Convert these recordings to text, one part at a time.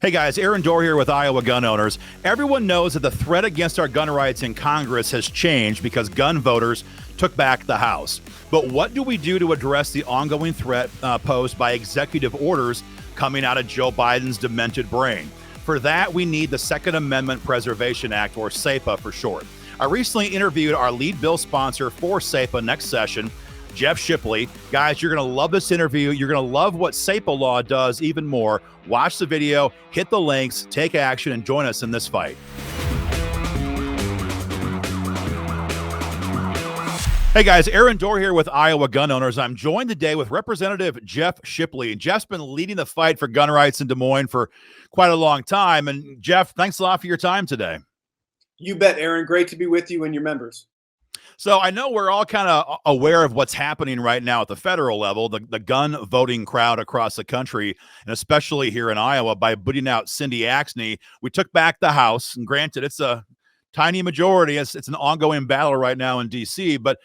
Hey guys, Aaron Dorr here with Iowa Gun Owners. Everyone knows that the threat against our gun rights in Congress has changed because gun voters took back the House. But what do we do to address the ongoing threat posed by executive orders coming out of Joe Biden's demented brain? For that, we need the Second Amendment Preservation Act, or SAPA for short. I recently interviewed our lead bill sponsor for SAPA next session, Jeff Shipley. Guys, you're going to love this interview. You're going to love what SAPA law does even more. Watch the video, hit the links, take action, and join us in this fight. Hey guys, Aaron Dorr here with Iowa Gun Owners. I'm joined today with Representative Jeff Shipley. Jeff's been leading the fight for gun rights in Des Moines for quite a long time. And Jeff, thanks a lot for your time today. You bet, Aaron. Great to be with you and your members. So I know we're all kind of aware of what's happening right now at the federal level, the gun voting crowd across the country, and especially here in Iowa, by booting out Cindy Axne. We took back the House, and granted, it's a tiny majority. It's an ongoing battle right now in D.C., but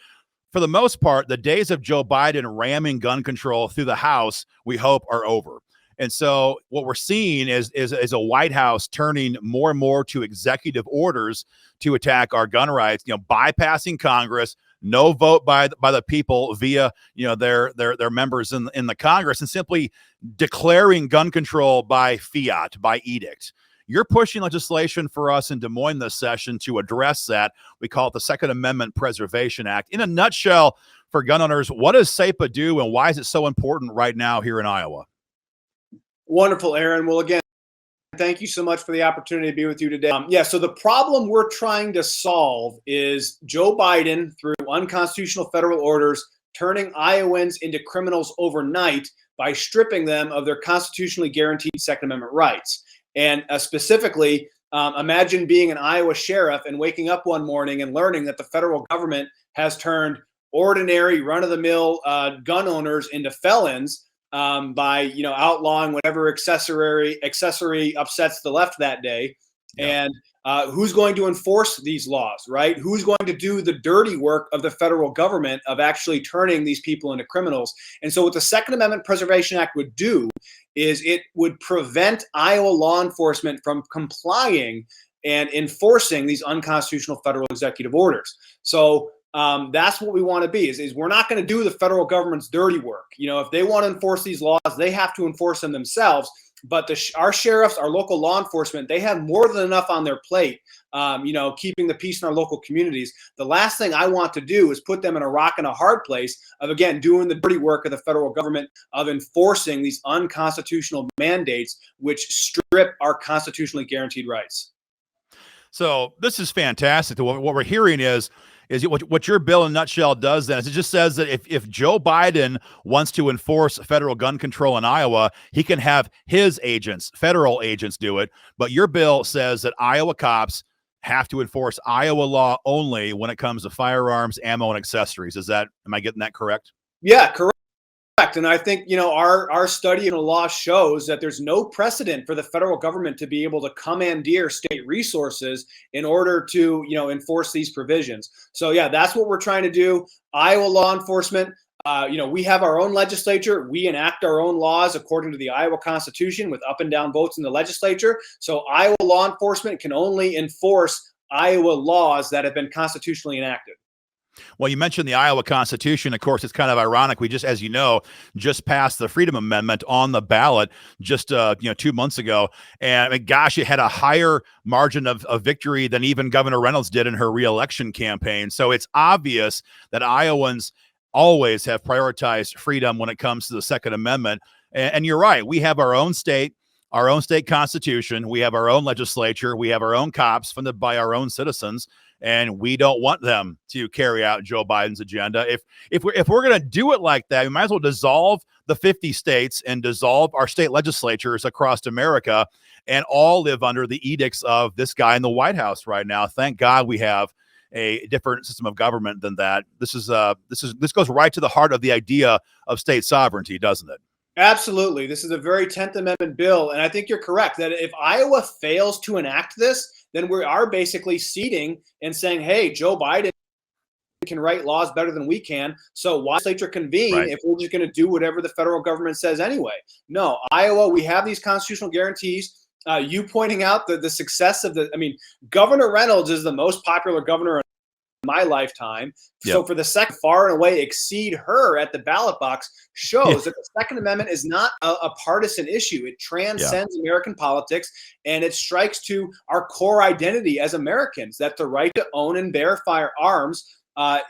for the most part, the days of Joe Biden ramming gun control through the House, we hope, are over. And so what we're seeing is a White House turning more and more to executive orders to attack our gun rights, bypassing Congress, no vote by the people via, their members in the Congress, and simply declaring gun control by fiat, by edict. You're pushing legislation for us in Des Moines this session to address that. We call it the Second Amendment Preservation Act. In a nutshell, for gun owners, what does SAPA do and why is it so important right now here in Iowa? Wonderful, Aaron. Well, again, thank you so much for the opportunity to be with you today. So the problem we're trying to solve is Joe Biden, through unconstitutional federal orders, turning Iowans into criminals overnight by stripping them of their constitutionally guaranteed Second Amendment rights. And specifically, imagine being an Iowa sheriff and waking up one morning and learning that the federal government has turned ordinary run-of-the-mill gun owners into felons by outlawing whatever accessory upsets the left that day. Yeah. And who's going to enforce these laws, right? Who's going to do the dirty work of the federal government of actually turning these people into criminals? And so what the Second Amendment Preservation Act would do is it would prevent Iowa law enforcement from complying and enforcing these unconstitutional federal executive orders. So that's what we want to be is we're not going to do the federal government's dirty work. If they want to enforce these laws, they have to enforce them themselves. But our sheriffs, our local law enforcement, they have more than enough on their plate, keeping the peace in our local communities. The last thing I want to do is put them in a rock and a hard place of, again, doing the dirty work of the federal government of enforcing these unconstitutional mandates, which strip our constitutionally guaranteed rights. So this is fantastic. What we're hearing is what your bill in a nutshell does then is it just says that if Joe Biden wants to enforce federal gun control in Iowa, he can have his agents, federal agents, do it. But your bill says that Iowa cops have to enforce Iowa law only when it comes to firearms, ammo, and accessories. Am I getting that correct? Yeah, correct. And I think, our study in the law shows that there's no precedent for the federal government to be able to commandeer state resources in order to, enforce these provisions. So, yeah, that's what we're trying to do. Iowa law enforcement, we have our own legislature. We enact our own laws according to the Iowa Constitution with up and down votes in the legislature. So Iowa law enforcement can only enforce Iowa laws that have been constitutionally enacted. Well, you mentioned the Iowa Constitution. Of course, it's kind of ironic. We just, as you know, just passed the Freedom Amendment on the ballot just 2 months ago. And gosh, it had a higher margin of victory than even Governor Reynolds did in her reelection campaign. So it's obvious that Iowans always have prioritized freedom when it comes to the Second Amendment. And you're right. We have our own state constitution. We have our own legislature. We have our own cops funded by our own citizens. And we don't want them to carry out Joe Biden's agenda. If we're going to do it like that, we might as well dissolve the 50 states and dissolve our state legislatures across America and all live under the edicts of this guy in the White House right now. Thank God we have a different system of government than that. This goes right to the heart of the idea of state sovereignty, doesn't it? Absolutely. This is a very 10th Amendment bill. And I think you're correct that if Iowa fails to enact this, then we are basically ceding and saying, hey, Joe Biden can write laws better than we can. So why legislature convene if we're just going to do whatever the federal government says anyway? No, Iowa, we have these constitutional guarantees. You pointing out the success of Governor Reynolds is the most popular governor in my lifetime. Yep. So for the second far and away exceed her at the ballot box shows that the Second Amendment is not a partisan issue. It transcends American politics, and it strikes to our core identity as Americans, that the right to own and bear firearms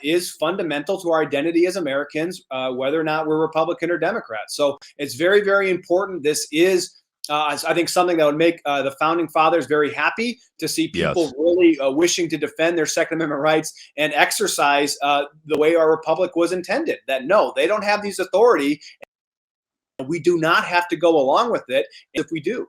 is fundamental to our identity as Americans, whether or not we're Republican or Democrat. So it's very, very important. This is I think something that would make the founding fathers very happy to see people really wishing to defend their Second Amendment rights and exercise the way our republic was intended. That no, they don't have these authority. We do not have to go along with it if we do.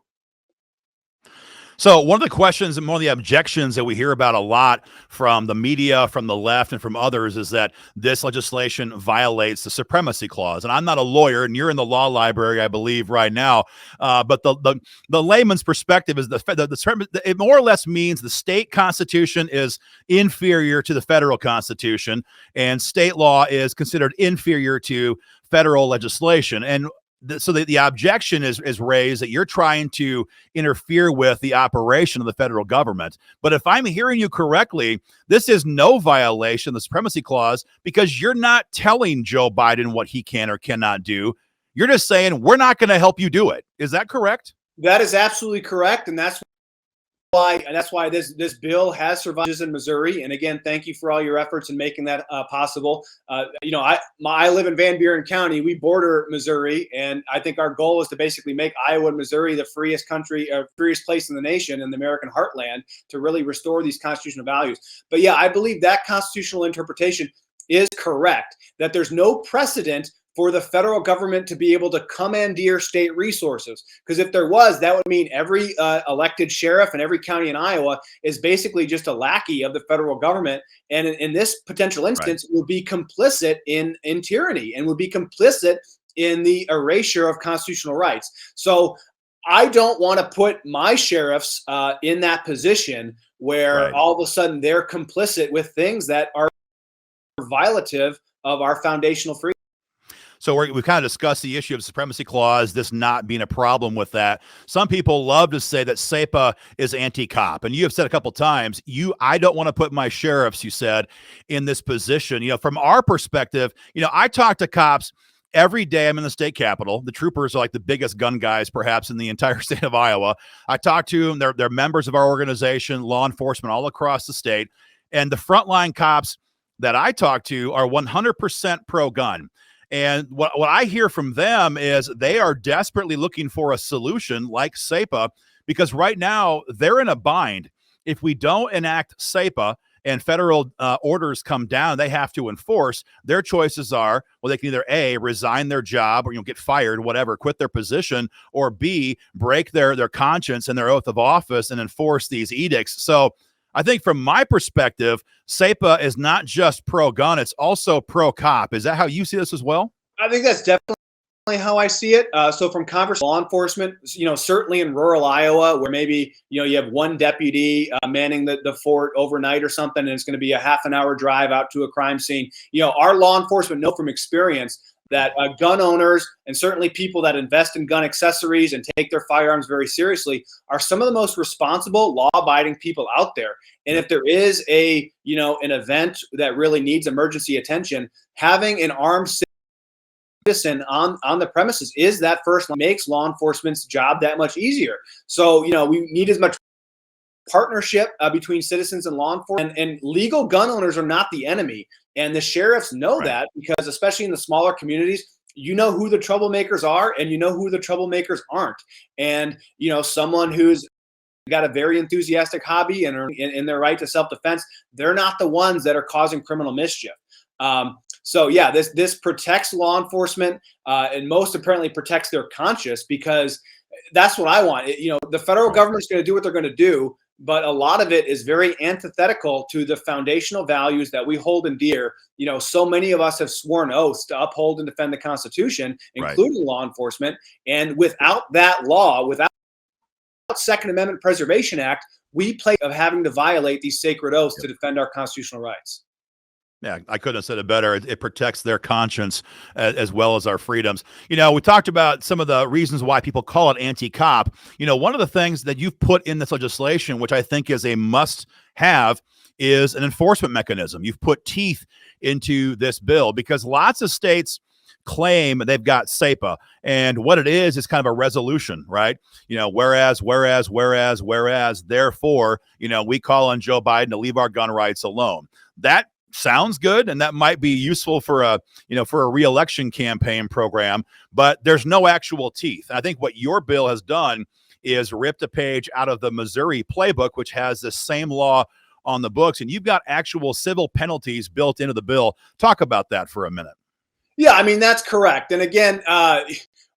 So one of the questions and one of the objections that we hear about a lot from the media, from the left, and from others is that this legislation violates the supremacy clause. And I'm not a lawyer, and you're in the law library, I believe, right now. But the layman's perspective is it more or less means the state constitution is inferior to the federal constitution, and state law is considered inferior to federal legislation. And so the objection is raised that you're trying to interfere with the operation of the federal government. But if I'm hearing you correctly, this is no violation of the supremacy clause because you're not telling Joe Biden what he can or cannot do. You're just saying, we're not going to help you do it. Is that correct? That is absolutely correct. And that's why this bill has survived in Missouri. And again, thank you for all your efforts in making that possible. I live in Van Buren County. We border Missouri, and I think our goal is to basically make Iowa and Missouri the freest place in the nation, in the American heartland, to really restore these constitutional values. But yeah, I believe that constitutional interpretation is correct, that there's no precedent for the federal government to be able to commandeer state resources. Because if there was, that would mean every elected sheriff in every county in Iowa is basically just a lackey of the federal government. And in this potential instance, would be complicit in tyranny and would be complicit in the erasure of constitutional rights. So I don't want to put my sheriffs in that position where all of a sudden they're complicit with things that are violative of our foundational freedom. So we've kind of discussed the issue of supremacy clause, this not being a problem with that. Some people love to say that SAPA is anti-cop. And you have said a couple times, I don't want to put my sheriffs, you said, in this position. From our perspective, I talk to cops every day. I'm in the state capitol. The troopers are like the biggest gun guys, perhaps, in the entire state of Iowa. I talk to them. They're members of our organization, law enforcement all across the state. And the frontline cops that I talk to are 100% pro-gun. And what I hear from them is they are desperately looking for a solution like SAPA, because right now they're in a bind. If we don't enact SAPA and federal orders come down, they have to enforce. Their choices are, well, they can either A, resign their job or get fired, whatever, quit their position, or B, break their conscience and their oath of office and enforce these edicts. So I think from my perspective, SAPA is not just pro-gun, it's also pro-cop. Is that how you see this as well? I think that's definitely how I see it. So from conversation law enforcement, certainly in rural Iowa, where maybe, you have one deputy manning the fort overnight or something, and it's going to be a half an hour drive out to a crime scene. Our law enforcement know from experience that gun owners and certainly people that invest in gun accessories and take their firearms very seriously are some of the most responsible, law-abiding people out there. And if there is an event that really needs emergency attention, having an armed citizen on the premises is that first line, makes law enforcement's job that much easier. So, we need as much partnership between citizens and law enforcement, and legal gun owners are not the enemy. And the sheriffs know that, because especially in the smaller communities, who the troublemakers are and who the troublemakers aren't. And, someone who's got a very enthusiastic hobby and in their right to self-defense, they're not the ones that are causing criminal mischief. So yeah, this protects law enforcement and most apparently protects their conscience, because that's what I want. The federal government's going to do what they're going to do, but a lot of it is very antithetical to the foundational values that we hold in dear. So many of us have sworn oaths to uphold and defend the Constitution, including law enforcement. And without that law, without Second Amendment Preservation Act, we play of having to violate these sacred oaths to defend our constitutional rights. Yeah, I couldn't have said it better. It protects their conscience as well as our freedoms. We talked about some of the reasons why people call it anti-cop. One of the things that you've put in this legislation, which I think is a must-have, is an enforcement mechanism. You've put teeth into this bill because lots of states claim they've got SAPA, and what it is kind of a resolution, right? Whereas, therefore, we call on Joe Biden to leave our gun rights alone. That sounds good, and that might be useful for a re-election campaign program, but there's no actual teeth. And I think what your bill has done is ripped a page out of the Missouri playbook, which has the same law on the books, and you've got actual civil penalties built into the bill. Talk about that for a minute. Yeah, I mean, that's correct. And again,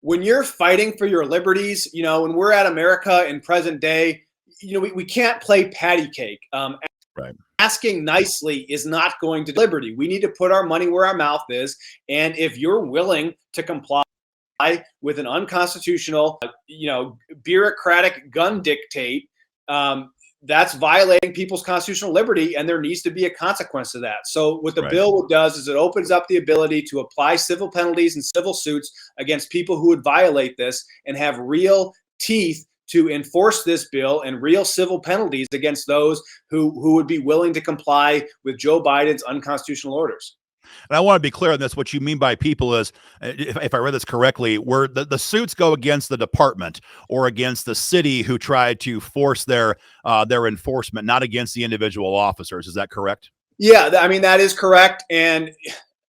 when you're fighting for your liberties, when we're at America in present day, we can't play patty cake. Right. Asking nicely is not going to liberty. We need to put our money where our mouth is. And if you're willing to comply with an unconstitutional, bureaucratic gun dictate, that's violating people's constitutional liberty, and there needs to be a consequence to that. So what the bill does is it opens up the ability to apply civil penalties and civil suits against people who would violate this and have real teeth to enforce this bill and real civil penalties against those who would be willing to comply with Joe Biden's unconstitutional orders. And I want to be clear on this. What you mean by people is, if I read this correctly, where the suits go against the department or against the city who tried to force their enforcement, not against the individual officers. Is that correct? Yeah, I mean, that is correct. And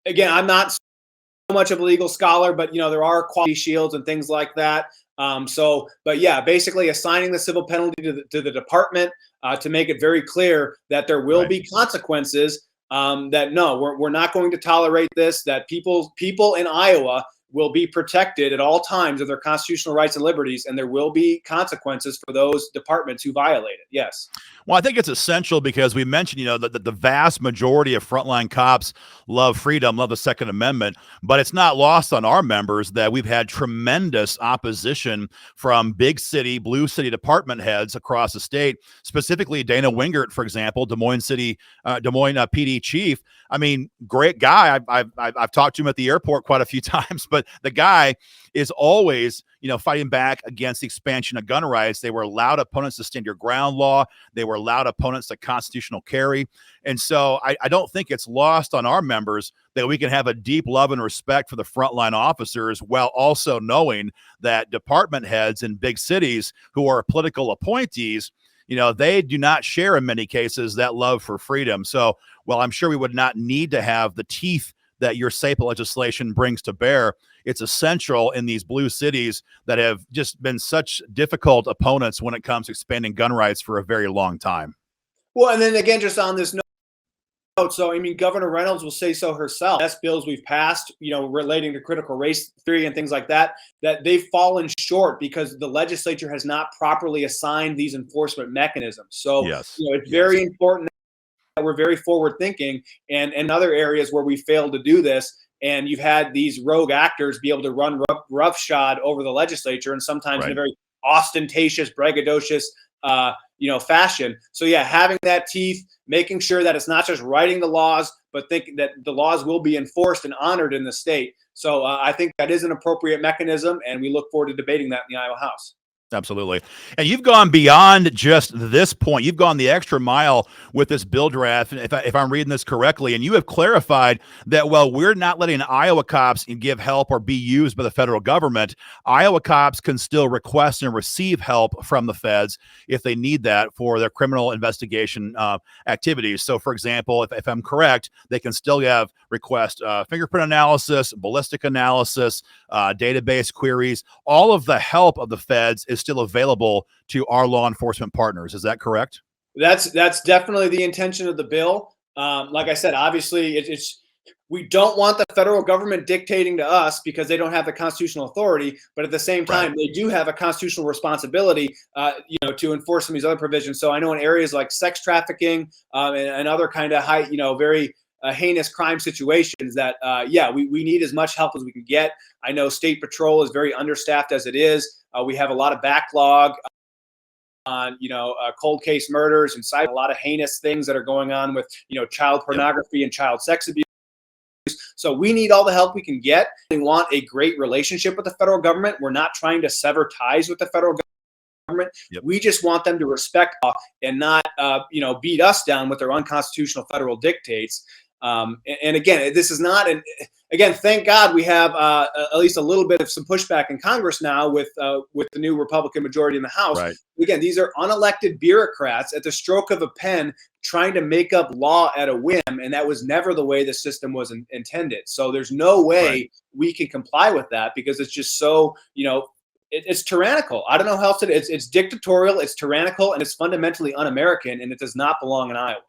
again, I'm not so much of a legal scholar, but there are quality shields and things like that. But yeah, basically assigning the civil penalty to the department to make it very clear that there will be consequences. That no, we're not going to tolerate this. That people in Iowa will be protected at all times of their constitutional rights and liberties, and there will be consequences for those departments who violate it. Yes. Well, I think it's essential because we mentioned, that the vast majority of frontline cops love freedom, love the Second Amendment, but it's not lost on our members that we've had tremendous opposition from big city, blue city department heads across the state, specifically Dana Wingert, for example, Des Moines PD chief. I mean, great guy. I've talked to him at the airport quite a few times, but the guy is always, fighting back against the expansion of gun rights. They were loud opponents to stand your ground law. They were loud opponents to constitutional carry. And so I don't think it's lost on our members that we can have a deep love and respect for the frontline officers while also knowing that department heads in big cities who are political appointees, they do not share in many cases that love for freedom. So, while I'm sure we would not need to have the teeth that your SAPA legislation brings to bear, it's essential in these blue cities that have just been such difficult opponents when it comes to expanding gun rights for a very long time. Well, and then again, just on this note, so I mean, Governor Reynolds will say so herself. Best bills we've passed, relating to critical race theory and things like that they've fallen short because the legislature has not properly assigned these enforcement mechanisms. So, it's very important that we're very forward thinking, and in other areas where we failed to do this. And you've had these rogue actors be able to run roughshod over the legislature, and sometimes in a very ostentatious, braggadocious, fashion. So yeah, having that teeth, making sure that it's not just writing the laws, but thinking that the laws will be enforced and honored in the state. So I think that is an appropriate mechanism, and we look forward to debating that in the Iowa House. Absolutely. And you've gone beyond just this point. You've gone the extra mile with this bill draft, if I'm reading this correctly, and you have clarified that while we're not letting Iowa cops give help or be used by the federal government, Iowa cops can still request and receive help from the feds if they need that for their criminal investigation activities. So, for example, if I'm correct, they can still request fingerprint analysis, ballistic analysis, database queries. All of the help of the feds is still available to our law enforcement partners. Is that correct? That's definitely the intention of the bill. Like I said, obviously, we don't want the federal government dictating to us because they don't have the constitutional authority. But at the same time, they do have a constitutional responsibility, to enforce some of these other provisions. So I know in areas like sex trafficking and other kind of high, very heinous crime situations that, we need as much help as we can get. I know State Patrol is very understaffed as it is. We have a lot of backlog. cold case murders and a lot of heinous things that are going on with, child pornography and child sex abuse. So we need all the help we can get. We want a great relationship with the federal government. We're not trying to sever ties with the federal government. We just want them to respect law and not, beat us down with their unconstitutional federal dictates. And again, this is not thank God we have at least a little bit of some pushback in Congress now with the new Republican majority in the House. Right. Again, these are unelected bureaucrats at the stroke of a pen trying to make up law at a whim, and that was never the way the system was intended. So there's no way we can comply with that because it's just so, it's tyrannical. I don't know how else it's dictatorial, it's tyrannical, and it's fundamentally un-American, and it does not belong in Iowa.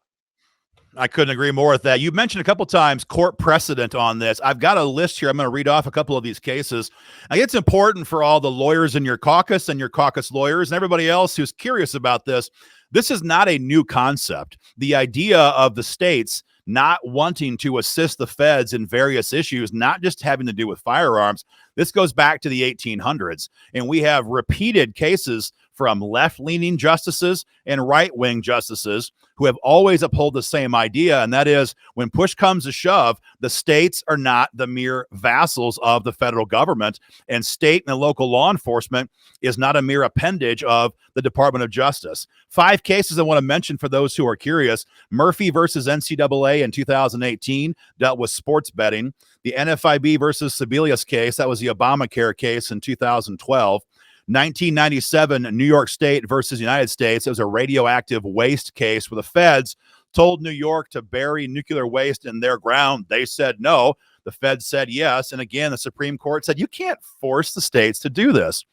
I couldn't agree more with that. You mentioned a couple times court precedent on this. I've got a list here. I'm going to read off a couple of these cases. I think it's important for all the lawyers in your caucus and your caucus lawyers and everybody else who's curious about this. This is not a new concept. The idea of the states not wanting to assist the feds in various issues, not just having to do with firearms. This goes back to the 1800s, and we have repeated cases from left-leaning justices and right-wing justices who have always upheld the same idea, and that is when push comes to shove, the states are not the mere vassals of the federal government, and state and local law enforcement is not a mere appendage of the Department of Justice. 5 cases I want to mention for those who are curious. Murphy versus NCAA in 2018 dealt with sports betting. The NFIB versus Sebelius case, that was the Obamacare case in 2012. 1997, New York State versus United States. It was a radioactive waste case where the feds told New York to bury nuclear waste in their ground. They said no. The feds said yes. And again, the Supreme Court said you can't force the states to do this.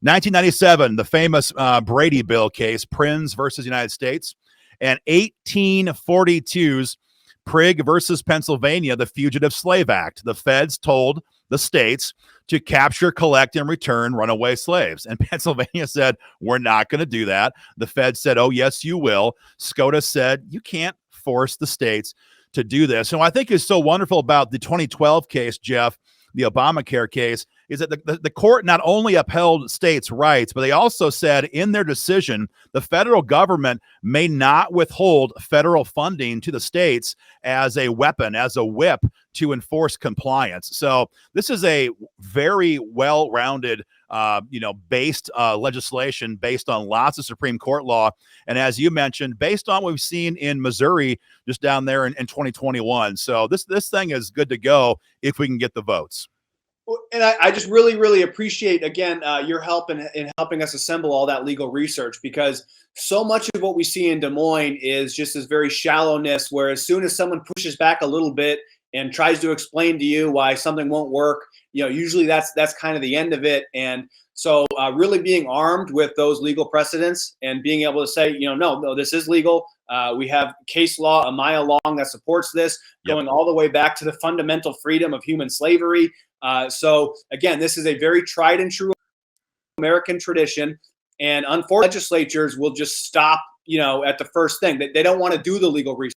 1997, the famous Brady Bill case, Prins versus United States. And 1842's Prigg versus Pennsylvania, the Fugitive Slave Act. The feds told the states to capture, collect, and return runaway slaves. And Pennsylvania said, we're not going to do that. The feds said, oh, yes, you will. SCOTUS said, you can't force the states to do this. And what I think is so wonderful about the 2012 case, Jeff, the Obamacare case, is that the court not only upheld states' rights, but they also said in their decision, the federal government may not withhold federal funding to the states as a weapon, as a whip to enforce compliance. So this is a very well-rounded, based legislation based on lots of Supreme Court law. And as you mentioned, based on what we've seen in Missouri just down there in 2021. So this thing is good to go if we can get the votes. And I just really, really appreciate, again, your help in helping us assemble all that legal research, because so much of what we see in Des Moines is just this very shallowness, where as soon as someone pushes back a little bit and tries to explain to you why something won't work, usually that's kind of the end of it. And so really being armed with those legal precedents and being able to say, no, this is legal. We have case law a mile long that supports this, going all the way back to the fundamental freedom of human slavery. So again, this is a very tried and true American tradition, and unfortunately, legislatures will just stop, at the first thing. They don't want to do the legal research.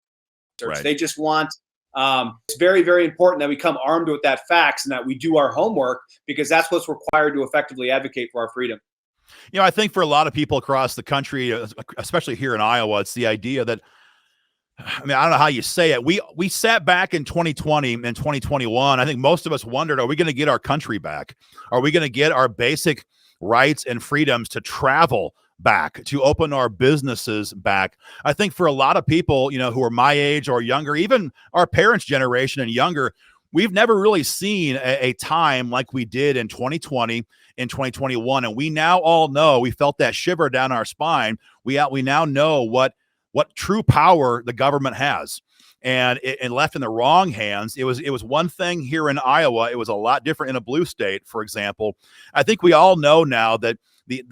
Right. They just want. It's very, very important that we come armed with that facts and that we do our homework, because that's what's required to effectively advocate for our freedom. I think for a lot of people across the country, especially here in Iowa, it's the idea that, I don't know how you say it. We sat back in 2020 and 2021. I think most of us wondered, are we going to get our country back? Are we going to get our basic rights and freedoms to travel back, to open our businesses back? I think for a lot of people, who are my age or younger, even our parents' generation and younger, we've never really seen a time like we did in 2020 and 2021. And we now all know, we felt that shiver down our spine. We now know what true power the government has, and it left in the wrong hands. It was one thing here in Iowa. It was a lot different in a blue state, for example. I think we all know now that I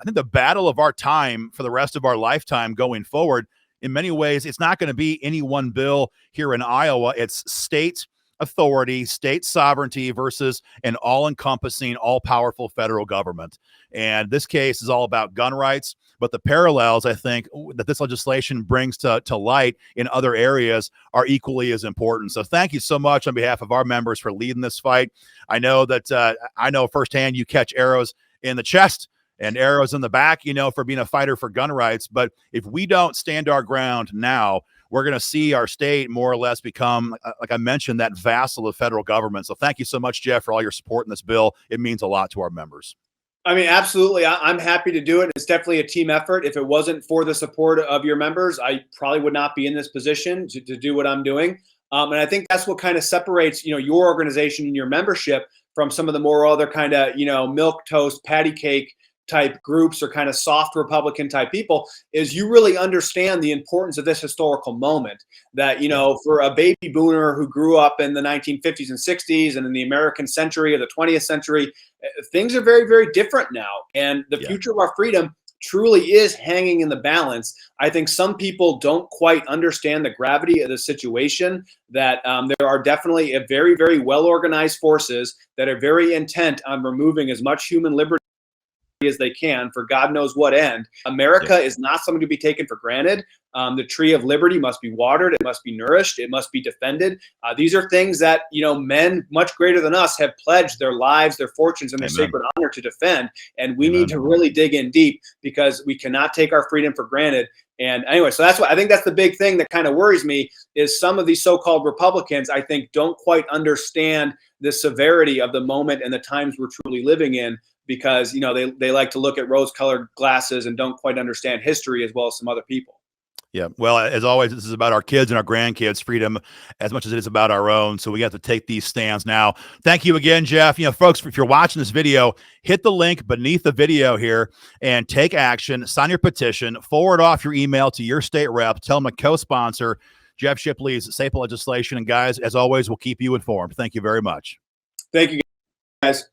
think the battle of our time for the rest of our lifetime going forward, in many ways, it's not going to be any one bill here in Iowa. It's state authority, state sovereignty versus an all-encompassing, all-powerful federal government. And this case is all about gun rights, but the parallels, I think, that this legislation brings to light in other areas are equally as important. So thank you so much on behalf of our members for leading this fight. I know that I know firsthand you catch arrows in the chest and arrows in the back, for being a fighter for gun rights. But if we don't stand our ground now, we're going to see our state more or less become, like I mentioned, that vassal of federal government. So thank you so much, Jeff, for all your support in this bill. It means a lot to our members. I mean, absolutely. I'm happy to do it. It's definitely a team effort. If it wasn't for the support of your members, I probably would not be in this position to do what I'm doing. And I think that's what kind of separates, your organization and your membership from some of the more other kind of, milk toast, patty cake type groups or kind of soft Republican type people, is you really understand the importance of this historical moment that, for a baby boomer who grew up in the 1950s and 60s and in the American century of the 20th century, things are very, very different now. And the future of our freedom truly is hanging in the balance. I think some people don't quite understand the gravity of the situation, that there are definitely a very, very well-organized forces that are very intent on removing as much human liberty as they can for God knows what end. America is not something to be taken for granted. The tree of liberty must be watered. It must be nourished. It must be defended. These are things that, men much greater than us have pledged their lives, their fortunes, and their sacred honor to defend. And we need to really dig in deep, because we cannot take our freedom for granted. And anyway, so that's what I think, that's the big thing that kind of worries me, is some of these so-called Republicans, I think, don't quite understand the severity of the moment and the times we're truly living in, because, they like to look at rose-colored glasses and don't quite understand history as well as some other people. Yeah. Well, as always, this is about our kids and our grandkids' freedom as much as it is about our own. So we have to take these stands now. Thank you again, Jeff. Folks, if you're watching this video, hit the link beneath the video here and take action. Sign your petition. Forward off your email to your state rep. Tell them to co-sponsor Jeff Shipley's SAPA legislation. And guys, as always, we'll keep you informed. Thank you very much. Thank you, guys.